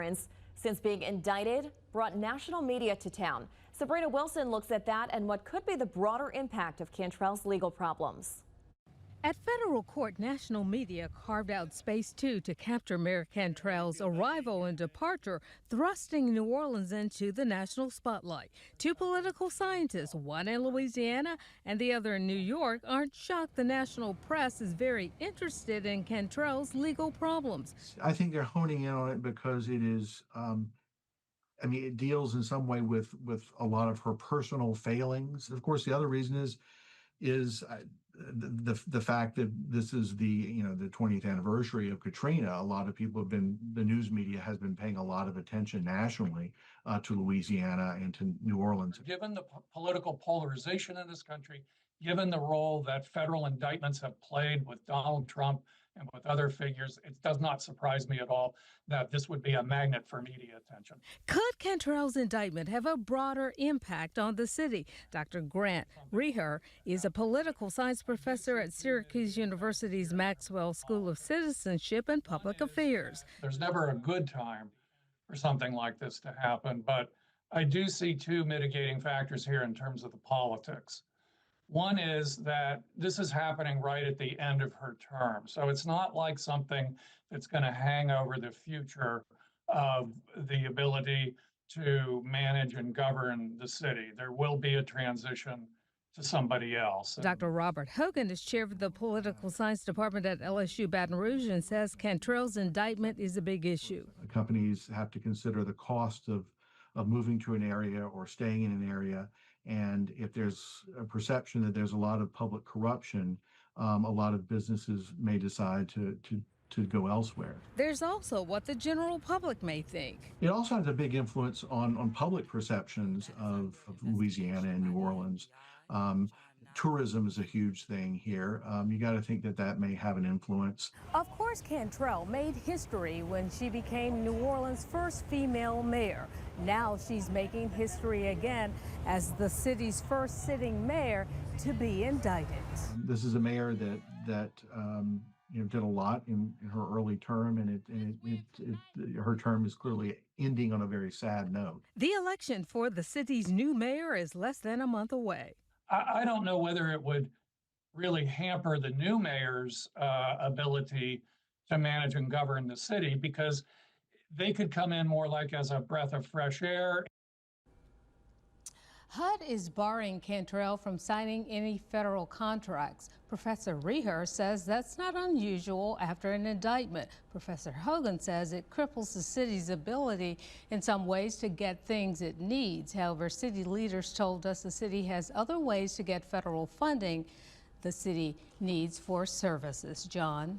appearance since being indicted brought national media to town. Sabrina Wilson looks at that and what could be the broader impact of Cantrell's legal problems. At federal court, national media carved out space, too, to capture Mayor Cantrell's arrival and departure, thrusting New Orleans into the national spotlight. Two political scientists, one in Louisiana and the other in New York, aren't shocked the national press is very interested in Cantrell's legal problems. I think they're honing in on it because it is, it deals in some way with a lot of her personal failings. Of course, the other reason is the fact that this is the 20th anniversary of Katrina. A lot of people the news media has been paying a lot of attention nationally to Louisiana and to New Orleans. Given the political polarization in this country, given the role that federal indictments have played with Donald Trump and with other figures, it does not surprise me at all that this would be a magnet for media attention. Could Cantrell's indictment have a broader impact on the city? Dr. Grant Reher is a political science professor at Syracuse University's Maxwell School of Citizenship and Public Affairs. There's never a good time for something like this to happen, but I do see two mitigating factors here in terms of the politics. One is that this is happening right at the end of her term. So it's not like something that's going to hang over the future of the ability to manage and govern the city. There will be a transition to somebody else. Dr. Robert Hogan is chair of the political science department at LSU Baton Rouge and says Cantrell's indictment is a big issue. Companies have to consider the cost of moving to an area or staying in an area. And if there's a perception that there's a lot of public corruption, a lot of businesses may decide to go elsewhere. There's also what the general public may think. It also has a big influence on public perceptions of Louisiana and New Orleans. Tourism is a huge thing here. You got to think that may have an influence. Of course, Cantrell made history when she became New Orleans' first female mayor. Now she's making history again as the city's first sitting mayor to be indicted. This is a mayor that did a lot in her early term, and her term is clearly ending on a very sad note. The election for the city's new mayor is less than a month away. I don't know whether it would really hamper the new mayor's ability to manage and govern the city, because they could come in more like as a breath of fresh air. HUD is barring Cantrell from signing any federal contracts. Professor Reher says that's not unusual after an indictment. Professor Hogan says it cripples the city's ability in some ways to get things it needs. However, city leaders told us the city has other ways to get federal funding the city needs for services. John.